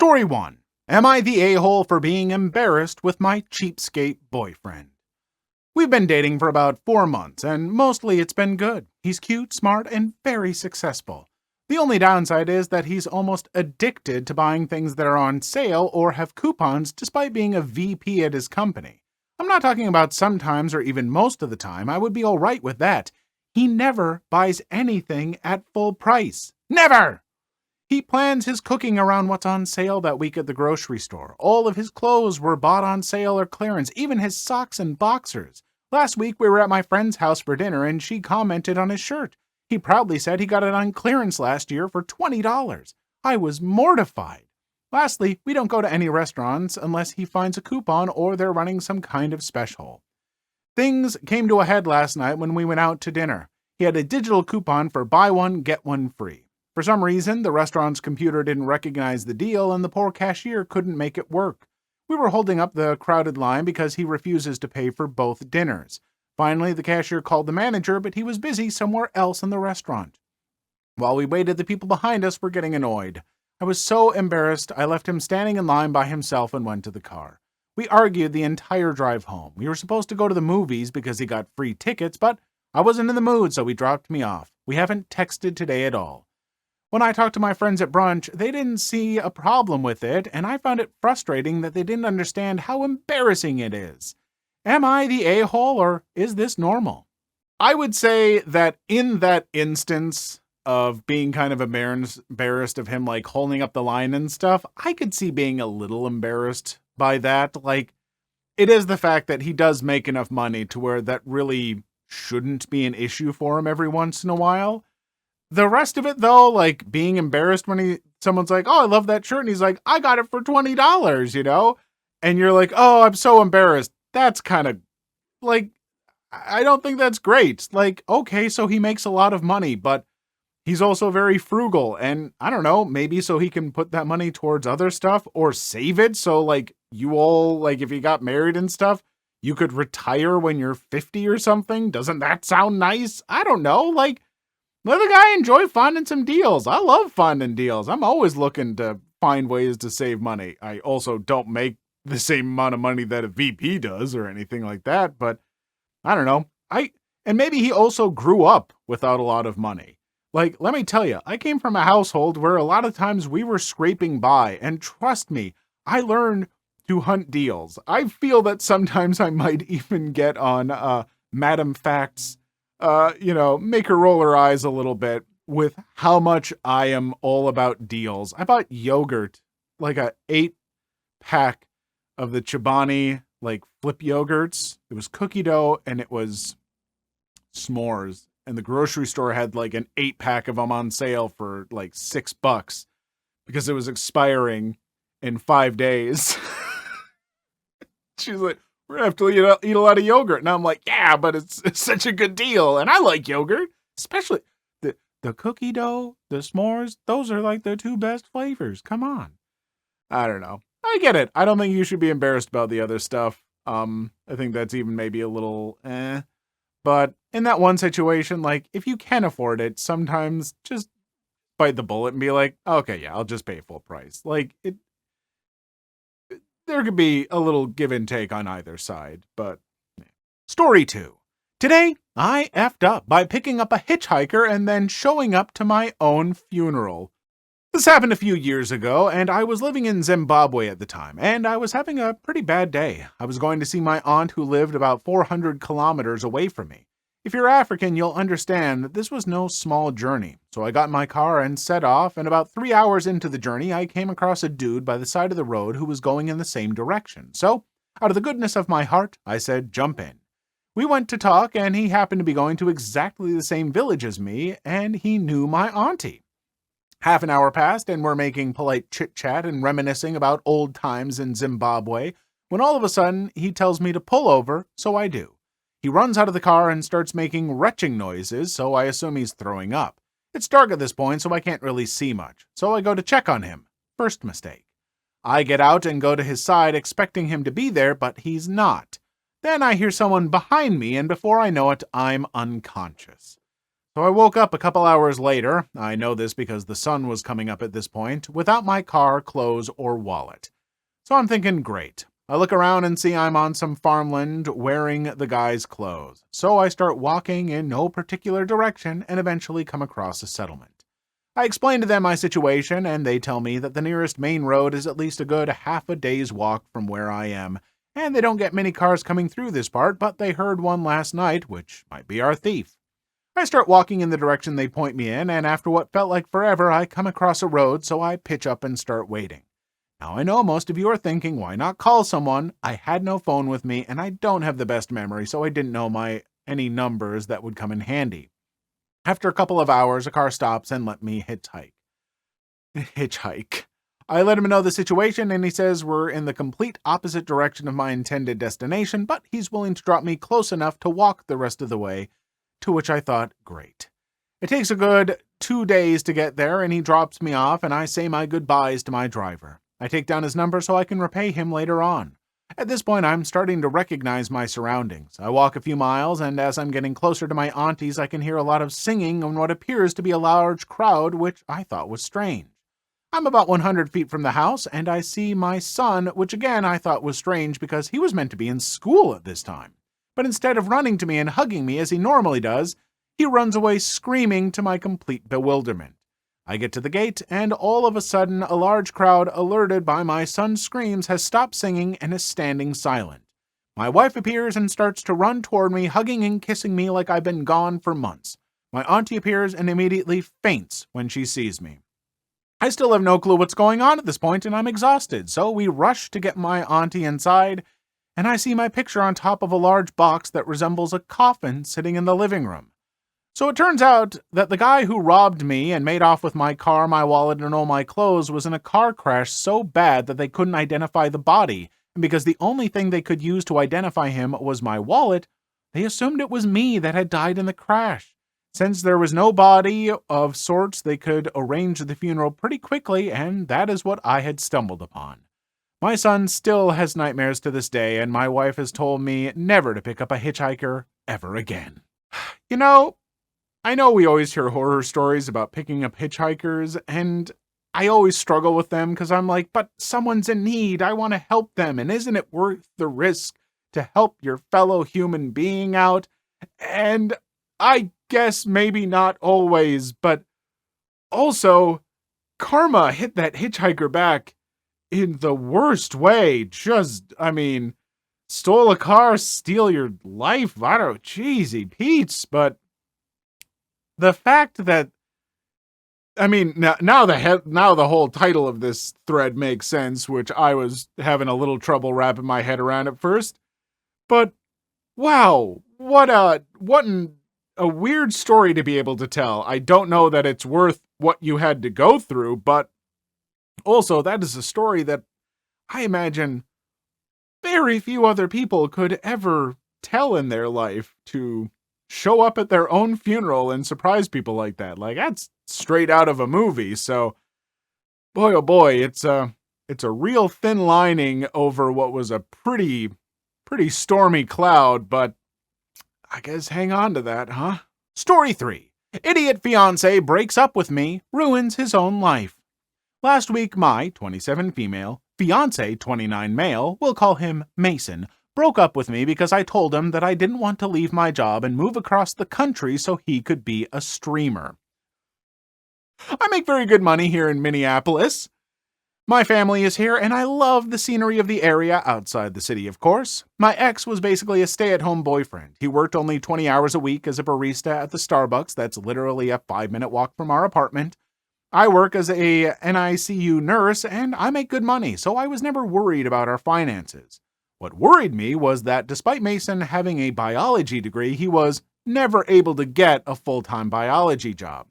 Story 1. Am I the a-hole for being embarrassed with my cheapskate boyfriend? We've been dating for about 4 months, and mostly it's been good. He's cute, smart, and very successful. The only downside is that he's almost addicted to buying things that are on sale or have coupons despite being a VP at his company. I'm not talking about sometimes or even most of the time. I would be all right with that. He never buys anything at full price. Never! He plans his cooking around what's on sale that week at the grocery store. All of his clothes were bought on sale or clearance, even his socks and boxers. Last week we were at my friend's house for dinner and she commented on his shirt. He proudly said he got it on clearance last year for $20. I was mortified. Lastly, we don't go to any restaurants unless he finds a coupon or they're running some kind of special. Things came to a head last night when we went out to dinner. He had a digital coupon for buy one, get one free. For some reason, the restaurant's computer didn't recognize the deal and the poor cashier couldn't make it work. We were holding up the crowded line because he refuses to pay for both dinners. Finally, the cashier called the manager, but he was busy somewhere else in the restaurant. While we waited, the people behind us were getting annoyed. I was so embarrassed, I left him standing in line by himself and went to the car. We argued the entire drive home. We were supposed to go to the movies because he got free tickets, but I wasn't in the mood, so he dropped me off. We haven't texted today at all. When I talked to my friends at brunch, they didn't see a problem with it, and I found it frustrating that they didn't understand how embarrassing it is. Am I the a-hole, or is this normal? I would say that in that instance of being kind of embarrassed of him like holding up the line and stuff, I could see being a little embarrassed by that. Like, it is the fact that he does make enough money to where that really shouldn't be an issue for him every once in a while. The rest of it, though, like being embarrassed when someone's like, oh, I love that shirt. And he's like, I got it for $20, you know? And you're like, oh, I'm so embarrassed. That's kind of like, I don't think that's great. Like, okay, so he makes a lot of money, but he's also very frugal. And I don't know, maybe so he can put that money towards other stuff or save it. So like you all, like if you got married and stuff, you could retire when you're 50 or something. Doesn't that sound nice? I don't know. Like, let the guy enjoy finding some deals. I love finding deals. I'm always looking to find ways to save money. I also don't make the same amount of money that a VP does or anything like that, but I don't know. And maybe he also grew up without a lot of money. Like, let me tell you, I came from a household where a lot of times we were scraping by, and trust me, I learned to hunt deals. I feel that sometimes I might even get on Madam Facts, make her roll her eyes a little bit with how much I am all about deals. I bought yogurt, like a 8-pack of the Chobani, like flip yogurts. It was cookie dough and it was s'mores. And the grocery store had like an 8-pack of them on sale for like $6 because it was expiring in 5 days. She's like, we're going to have to eat a lot of yogurt. And I'm like, yeah, but it's such a good deal. And I like yogurt, especially the cookie dough, the s'mores. Those are like the 2 best flavors. Come on. I don't know. I get it. I don't think you should be embarrassed about the other stuff. I think that's even maybe a little But in that one situation, like if you can afford it, sometimes just bite the bullet and be like, okay, yeah, I'll just pay full price. Like there could be a little give and take on either side, but Story 2. Today, I effed up by picking up a hitchhiker and then showing up to my own funeral. This happened a few years ago, and I was living in Zimbabwe at the time, and I was having a pretty bad day. I was going to see my aunt who lived about 400 kilometers away from me. If you're African, you'll understand that this was no small journey. So I got in my car and set off, and about 3 hours into the journey, I came across a dude by the side of the road who was going in the same direction. So, out of the goodness of my heart, I said, jump in. We went to talk, and he happened to be going to exactly the same village as me, and he knew my auntie. Half an hour passed, and we're making polite chit-chat and reminiscing about old times in Zimbabwe, when all of a sudden, he tells me to pull over, so I do. He runs out of the car and starts making retching noises, so I assume he's throwing up. It's dark at this point, so I can't really see much, so I go to check on him. First mistake. I get out and go to his side expecting him to be there, but he's not. Then I hear someone behind me, and before I know it, I'm unconscious. So I woke up a couple hours later, I know this because the sun was coming up at this point, without my car, clothes, or wallet. So I'm thinking, great. I look around and see I'm on some farmland wearing the guy's clothes. So I start walking in no particular direction and eventually come across a settlement. I explain to them my situation, and they tell me that the nearest main road is at least a good half a day's walk from where I am, and they don't get many cars coming through this part, but they heard one last night, which might be our thief. I start walking in the direction they point me in, and after what felt like forever, I come across a road, so I pitch up and start waiting. Now I know most of you are thinking, why not call someone? I had no phone with me, and I don't have the best memory, so I didn't know any numbers that would come in handy. After a couple of hours, a car stops and let me hitchhike. I let him know the situation, and he says we're in the complete opposite direction of my intended destination, but he's willing to drop me close enough to walk the rest of the way, to which I thought, great. It takes a good 2 days to get there, and he drops me off, and I say my goodbyes to my driver. I take down his number so I can repay him later on. At this point, I'm starting to recognize my surroundings. I walk a few miles, and as I'm getting closer to my auntie's, I can hear a lot of singing in what appears to be a large crowd, which I thought was strange. I'm about 100 feet from the house, and I see my son, which again I thought was strange because he was meant to be in school at this time. But instead of running to me and hugging me as he normally does, he runs away screaming to my complete bewilderment. I get to the gate, and all of a sudden, a large crowd, alerted by my son's screams, has stopped singing and is standing silent. My wife appears and starts to run toward me, hugging and kissing me like I've been gone for months. My auntie appears and immediately faints when she sees me. I still have no clue what's going on at this point, and I'm exhausted, so we rush to get my auntie inside, and I see my picture on top of a large box that resembles a coffin sitting in the living room. So it turns out that the guy who robbed me and made off with my car, my wallet, and all my clothes was in a car crash so bad that they couldn't identify the body, and because the only thing they could use to identify him was my wallet, they assumed it was me that had died in the crash. Since there was no body of sorts, they could arrange the funeral pretty quickly, and that is what I had stumbled upon. My son still has nightmares to this day, and my wife has told me never to pick up a hitchhiker ever again. You know, I know we always hear horror stories about picking up hitchhikers, and I always struggle with them because I'm like, but someone's in need. I want to help them, and isn't it worth the risk to help your fellow human being out? And I guess maybe not always, but also, karma hit that hitchhiker back in the worst way. Stole a car, steal your life. I don't know, cheesy Pete's, but the fact that, now the whole title of this thread makes sense, which I was having a little trouble wrapping my head around at first. But wow, what a weird story to be able to tell. I don't know that it's worth what you had to go through, but also that is a story that I imagine very few other people could ever tell in their life, to show up at their own funeral and surprise people like that. Like, that's straight out of a movie. So, boy, oh boy, it's a real thin lining over what was a pretty stormy cloud, but I guess hang on to that, huh? Story 3. Idiot fiancé breaks up with me, ruins his own life. Last week, my 27 female, fiancé 29 male, we'll call him Mason, broke up with me because I told him that I didn't want to leave my job and move across the country so he could be a streamer. I make very good money here in Minneapolis. My family is here, and I love the scenery of the area outside the city, of course. My ex was basically a stay-at-home boyfriend. He worked only 20 hours a week as a barista at the Starbucks that's literally a 5-minute walk from our apartment. I work as a NICU nurse, and I make good money, so I was never worried about our finances. What worried me was that despite Mason having a biology degree, he was never able to get a full-time biology job.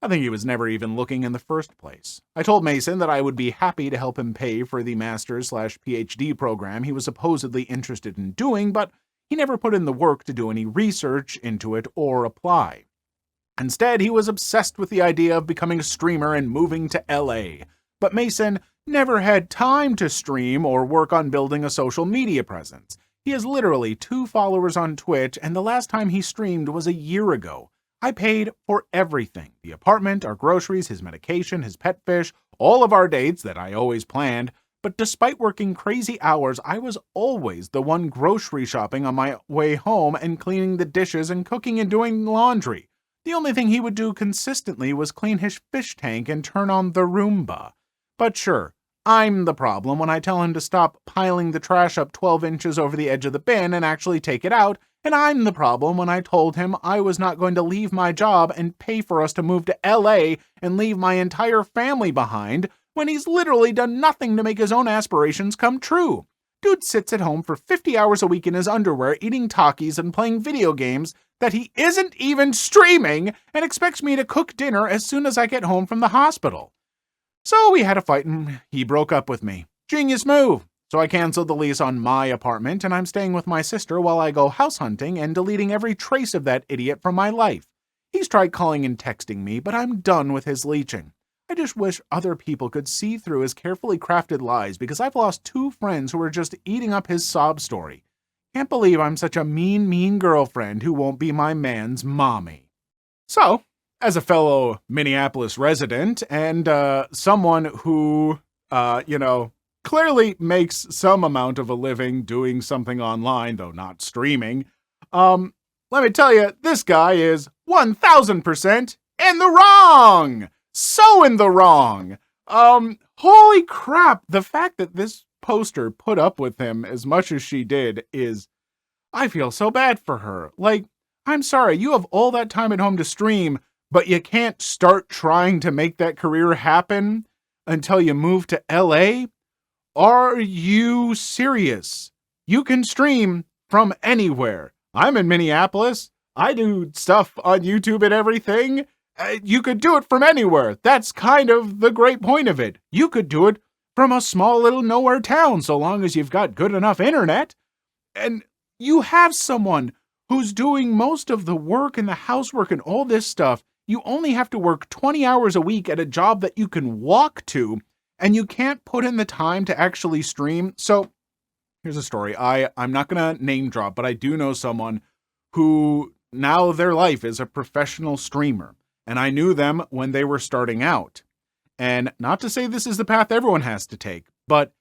I think he was never even looking in the first place. I told Mason that I would be happy to help him pay for the master's/PhD program he was supposedly interested in doing, but he never put in the work to do any research into it or apply. Instead, he was obsessed with the idea of becoming a streamer and moving to LA. But Mason never had time to stream or work on building a social media presence. He has literally 2 followers on Twitch, and the last time he streamed was a year ago. I paid for everything: the apartment, our groceries, his medication, his pet fish, all of our dates that I always planned. But despite working crazy hours, I was always the one grocery shopping on my way home and cleaning the dishes and cooking and doing laundry. The only thing he would do consistently was clean his fish tank and turn on the Roomba. But sure, I'm the problem when I tell him to stop piling the trash up 12 inches over the edge of the bin and actually take it out, and I'm the problem when I told him I was not going to leave my job and pay for us to move to LA and leave my entire family behind when he's literally done nothing to make his own aspirations come true. Dude sits at home for 50 hours a week in his underwear eating Takis and playing video games that he isn't even streaming and expects me to cook dinner as soon as I get home from the hospital. So we had a fight and he broke up with me. Genius move. So I canceled the lease on my apartment and I'm staying with my sister while I go house hunting and deleting every trace of that idiot from my life. He's tried calling and texting me, but I'm done with his leeching. I just wish other people could see through his carefully crafted lies because I've lost 2 friends who are just eating up his sob story. Can't believe I'm such a mean girlfriend who won't be my man's mommy. So, as a fellow Minneapolis resident and someone who, clearly makes some amount of a living doing something online, though not streaming, let me tell you, this guy is 1000% in the wrong! So in the wrong! Holy crap, the fact that this poster put up with him as much as she did is, I feel so bad for her. Like, I'm sorry, you have all that time at home to stream, but you can't start trying to make that career happen until you move to LA? Are you serious? You can stream from anywhere. I'm in Minneapolis. I do stuff on YouTube and everything. You could do it from anywhere. That's kind of the great point of it. You could do it from a small little nowhere town so long as you've got good enough internet. And you have someone who's doing most of the work and the housework and all this stuff. You only have to work 20 hours a week at a job that you can walk to, and you can't put in the time to actually stream. So here's a story. I'm not going to name drop, but I do know someone who now their life is a professional streamer. And I knew them when they were starting out. And not to say this is the path everyone has to take, but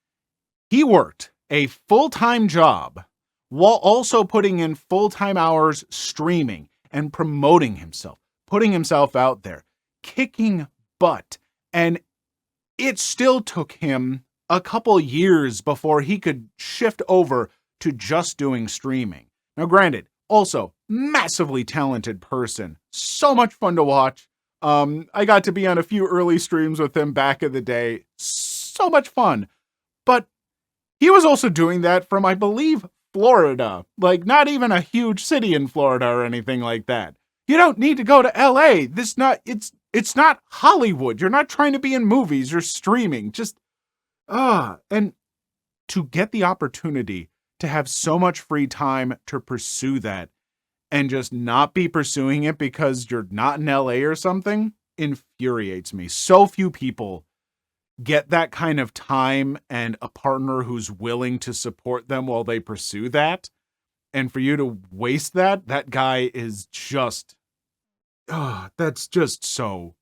he worked a full-time job while also putting in full-time hours streaming and promoting himself, putting himself out there, kicking butt. And it still took him a couple years before he could shift over to just doing streaming. Now, granted, also massively talented person, so much fun to watch. I got to be on a few early streams with him back in the day, so much fun. But he was also doing that from, I believe, Florida, like not even a huge city in Florida or anything like that. You don't need to go to LA. It's not Hollywood. You're not trying to be in movies. You're streaming. And to get the opportunity to have so much free time to pursue that and just not be pursuing it because you're not in LA or something infuriates me. So few people get that kind of time and a partner who's willing to support them while they pursue that. And for you to waste that guy is just, that's just so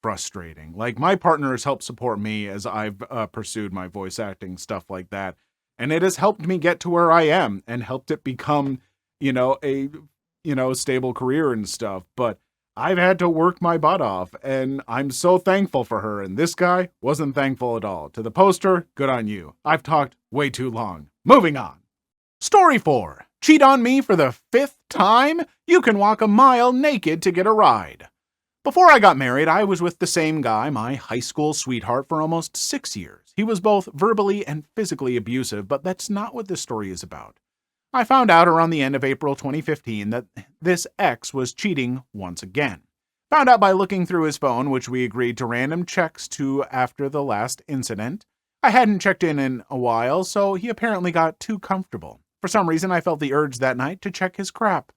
frustrating. Like, my partner has helped support me as I've pursued my voice acting, stuff like that. And it has helped me get to where I am and helped it become, a stable career and stuff. But I've had to work my butt off, and I'm so thankful for her. And this guy wasn't thankful at all. To the poster, good on you. I've talked way too long. Moving on. Story 4. Cheat on me for the 5th time? You can walk a mile naked to get a ride. Before I got married, I was with the same guy, my high school sweetheart, for almost 6 years. He was both verbally and physically abusive, but that's not what this story is about. I found out around the end of April 2015 that this ex was cheating once again. Found out by looking through his phone, which we agreed to random checks to after the last incident. I hadn't checked in a while, so he apparently got too comfortable. For some reason, I felt the urge that night to check his crap.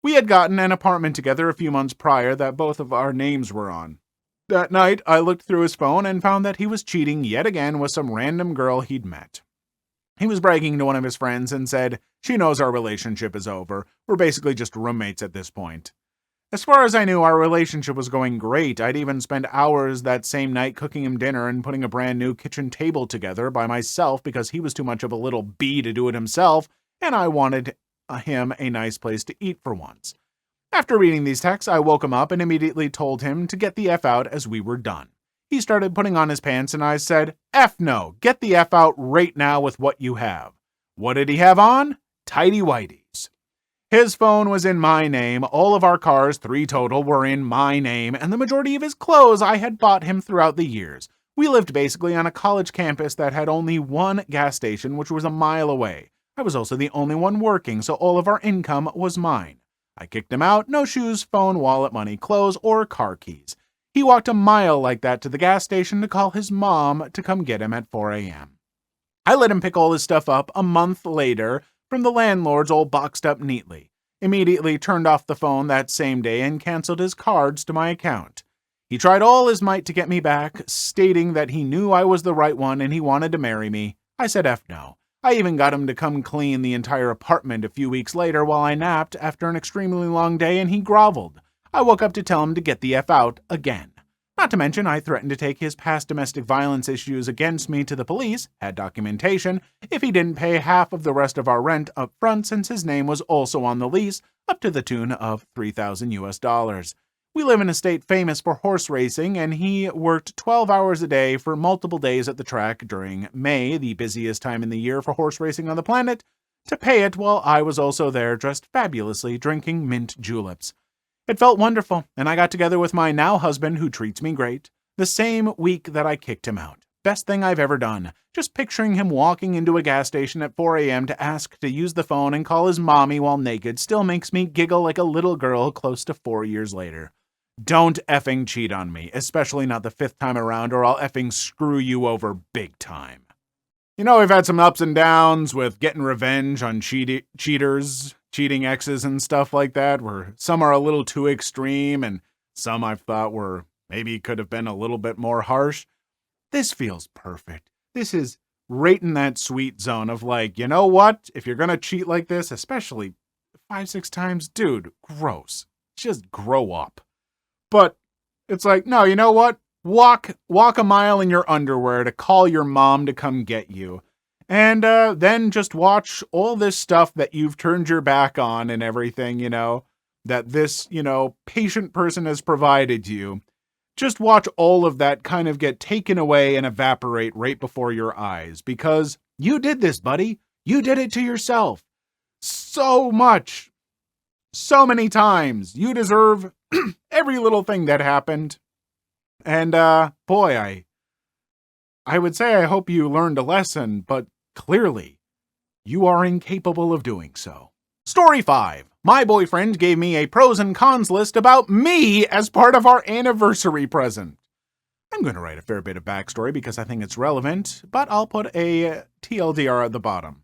We had gotten an apartment together a few months prior that both of our names were on. That night, I looked through his phone and found that he was cheating yet again with some random girl he'd met. He was bragging to one of his friends and said, "She knows our relationship is over. We're basically just roommates at this point." As far as I knew, our relationship was going great. I'd even spend hours that same night cooking him dinner and putting a brand new kitchen table together by myself because he was too much of a little bee to do it himself, and I wanted him a nice place to eat for once. After reading these texts, I woke him up and immediately told him to get the F out as we were done. He started putting on his pants and I said, F no, get the F out right now with what you have. What did he have on? Tidy whities. His phone was in my name, all of our cars, 3 total, were in my name, and the majority of his clothes I had bought him throughout the years. We lived basically on a college campus that had only one gas station, which was a mile away. I was also the only one working, so all of our income was mine. I kicked him out, no shoes, phone, wallet, money, clothes, or car keys. He walked a mile like that to the gas station to call his mom to come get him at 4 a.m. I let him pick all his stuff up a month later from the landlord's all boxed up neatly. Immediately turned off the phone that same day and canceled his cards to my account. He tried all his might to get me back, stating that he knew I was the right one and he wanted to marry me. I said F no. I even got him to come clean the entire apartment a few weeks later while I napped after an extremely long day, and he groveled. I woke up to tell him to get the F out again. Not to mention, I threatened to take his past domestic violence issues against me to the police, had documentation, if he didn't pay half of the rest of our rent up front since his name was also on the lease, up to the tune of $3,000 US. We live in a state famous for horse racing, and he worked 12 hours a day for multiple days at the track during May, the busiest time in the year for horse racing on the planet, to pay it while I was also there dressed fabulously drinking mint juleps. It felt wonderful, and I got together with my now husband, who treats me great, the same week that I kicked him out. Best thing I've ever done. Just picturing him walking into a gas station at 4 a.m. to ask to use the phone and call his mommy while naked still makes me giggle like a little girl close to 4 years later. Don't effing cheat on me, especially not the 5th time around, or I'll effing screw you over big time. You know, we've had some ups and downs with getting revenge on cheaters, cheating exes and stuff like that, where some are a little too extreme and some I've thought were maybe could have been a little bit more harsh. This feels perfect. This is right in that sweet zone of like, you know what? If you're going to cheat like this, especially 5-6 times, dude, gross. Just grow up. But it's like, no, you know what? Walk a mile in your underwear to call your mom to come get you. And then just watch all this stuff that you've turned your back on and everything, you know, that this, you know, patient person has provided you. Just watch all of that kind of get taken away and evaporate right before your eyes. Because you did this, buddy. You did it to yourself. So much. So many times. You deserve every little thing that happened. And, boy, I would say I hope you learned a lesson, but clearly, you are incapable of doing so. Story 5. My boyfriend gave me a pros and cons list about me as part of our anniversary present. I'm going to write a fair bit of backstory because I think it's relevant, but I'll put a TLDR at the bottom.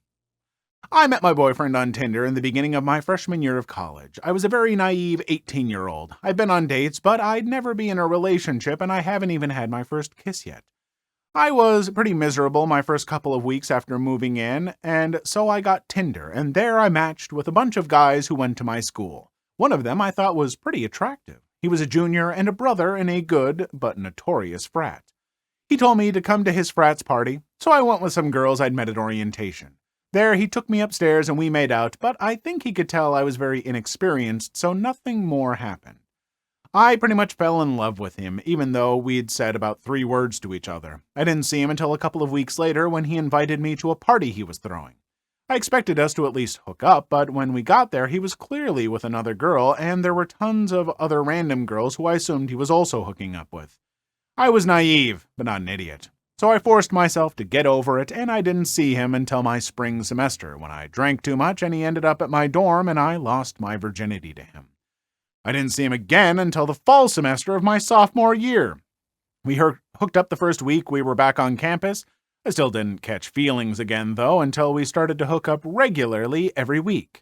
I met my boyfriend on Tinder in the beginning of my freshman year of college. I was a very naive 18-year-old. I've been on dates, but I'd never be in a relationship, and I haven't even had my first kiss yet. I was pretty miserable my first couple of weeks after moving in, and so I got Tinder, and there I matched with a bunch of guys who went to my school. One of them I thought was pretty attractive. He was a junior and a brother in a good but notorious frat. He told me to come to his frat's party, so I went with some girls I'd met at orientation. There, he took me upstairs and we made out, but I think he could tell I was very inexperienced, so nothing more happened. I pretty much fell in love with him, even though we'd said about 3 words to each other. I didn't see him until a couple of weeks later when he invited me to a party he was throwing. I expected us to at least hook up, but when we got there, he was clearly with another girl, and there were tons of other random girls who I assumed he was also hooking up with. I was naive, but not an idiot. So I forced myself to get over it, and I didn't see him until my spring semester, when I drank too much and he ended up at my dorm and I lost my virginity to him. I didn't see him again until the fall semester of my sophomore year. We hooked up the first week we were back on campus. I still didn't catch feelings again, though, until we started to hook up regularly every week.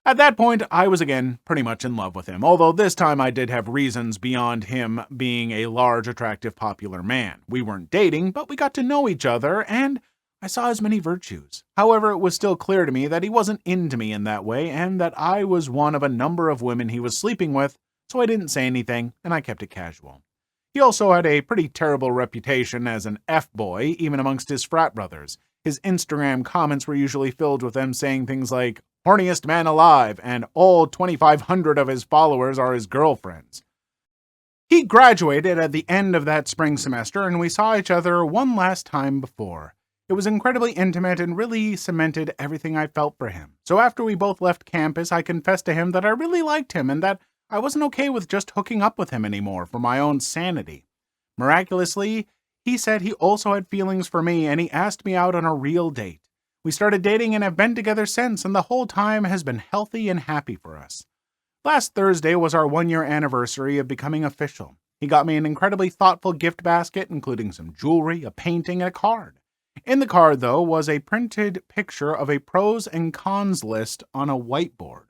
At that point, I was again pretty much in love with him, although this time I did have reasons beyond him being a large, attractive, popular man. We weren't dating, but we got to know each other, and I saw his many virtues. However, it was still clear to me that he wasn't into me in that way, and that I was one of a number of women he was sleeping with, so I didn't say anything, and I kept it casual. He also had a pretty terrible reputation as an F-boy, even amongst his frat brothers. His Instagram comments were usually filled with them saying things like, "horniest man alive," and all 2,500 of his followers are his girlfriends. He graduated at the end of that spring semester, and we saw each other one last time before. It was incredibly intimate and really cemented everything I felt for him. So after we both left campus, I confessed to him that I really liked him and that I wasn't okay with just hooking up with him anymore for my own sanity. Miraculously, he said he also had feelings for me, and he asked me out on a real date. We started dating and have been together since, and the whole time has been healthy and happy for us. Last Thursday was our 1-year anniversary of becoming official. He got me an incredibly thoughtful gift basket, including some jewelry, a painting, and a card. In the card, though, was a printed picture of a pros and cons list on a whiteboard.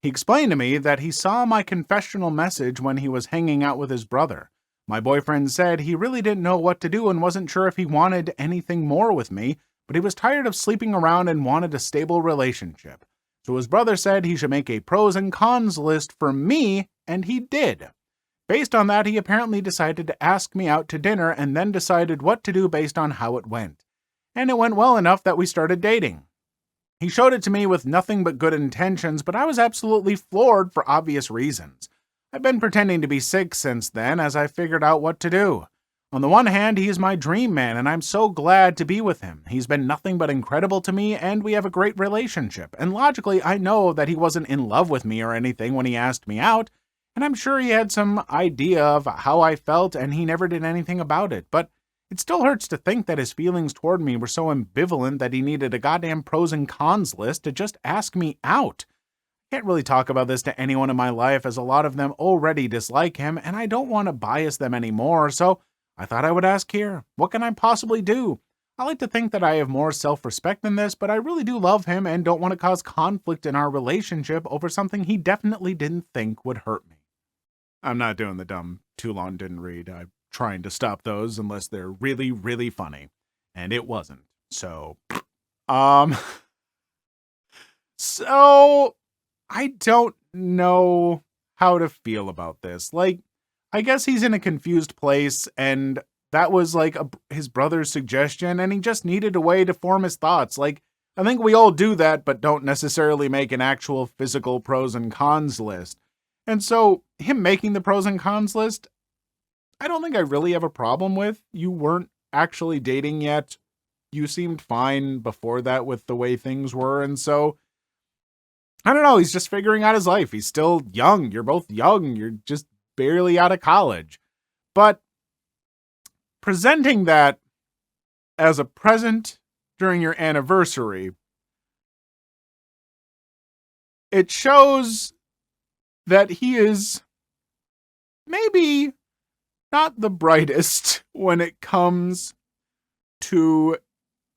He explained to me that he saw my confessional message when he was hanging out with his brother. My boyfriend said he really didn't know what to do and wasn't sure if he wanted anything more with me, but he was tired of sleeping around and wanted a stable relationship. So his brother said he should make a pros and cons list for me, and he did. Based on that, he apparently decided to ask me out to dinner and then decided what to do based on how it went. And it went well enough that we started dating. He showed it to me with nothing but good intentions, but I was absolutely floored for obvious reasons. I've been pretending to be sick since then as I figured out what to do. On the one hand, he is my dream man, and I'm so glad to be with him. He's been nothing but incredible to me, and we have a great relationship. And logically, I know that he wasn't in love with me or anything when he asked me out, and I'm sure he had some idea of how I felt, and he never did anything about it. But it still hurts to think that his feelings toward me were so ambivalent that he needed a goddamn pros and cons list to just ask me out. I can't really talk about this to anyone in my life, as a lot of them already dislike him, and I don't want to bias them anymore, so I thought I would ask here. What can I possibly do? I like to think that I have more self-respect than this, but I really do love him and don't want to cause conflict in our relationship over something he definitely didn't think would hurt me. I'm not doing the dumb too long didn't read. I'm trying to stop those unless they're really, really funny. And it wasn't. So, so I don't know how to feel about this. Like, I guess he's in a confused place, and that was like his brother's suggestion, and he just needed a way to form his thoughts. Like, I think we all do that, but don't necessarily make an actual physical pros and cons list. And so, him making the pros and cons list, I don't think I really have a problem with. You weren't actually dating yet. You seemed fine before that with the way things were, and so I don't know, he's just figuring out his life. He's still young. You're both young. You're just barely out of college. But presenting that as a present during your anniversary, it shows that he is maybe not the brightest when it comes to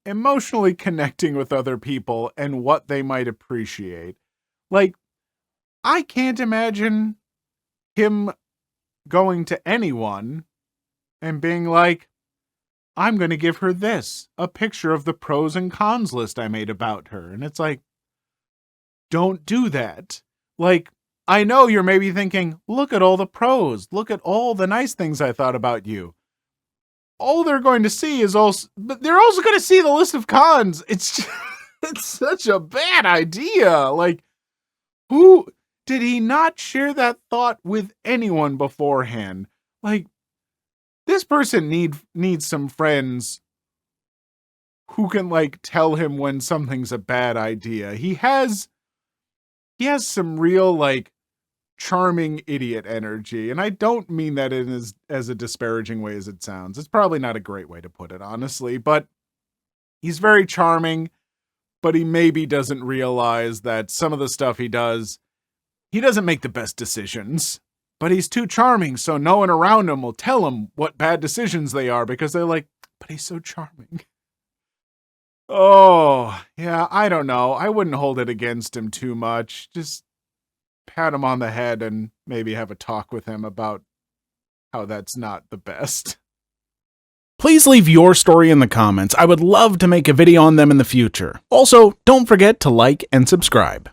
emotionally connecting with other people and what they might appreciate. Like, I can't imagine him going to anyone and being like, I'm going to give her this, a picture of the pros and cons list I made about her. And it's like, don't do that. Like, I know you're maybe thinking, look at all the pros. Look at all the nice things I thought about you. All they're going to see is also, but they're also going to see the list of cons. It's such a bad idea. Like, who did he not share that thought with anyone beforehand? Like, this person needs some friends who can like tell him when something's a bad idea. He has some real like charming idiot energy, and I don't mean that in as a disparaging way as it sounds. It's probably not a great way to put it, honestly, but he's very charming, but he maybe doesn't realize that some of the stuff he doesn't make the best decisions, but he's too charming, so no one around him will tell him what bad decisions they are because they're like, but he's so charming. Oh, yeah, I don't know. I wouldn't hold it against him too much. Just pat him on the head and maybe have a talk with him about how that's not the best. Please leave your story in the comments. I would love to make a video on them in the future. Also, don't forget to like and subscribe.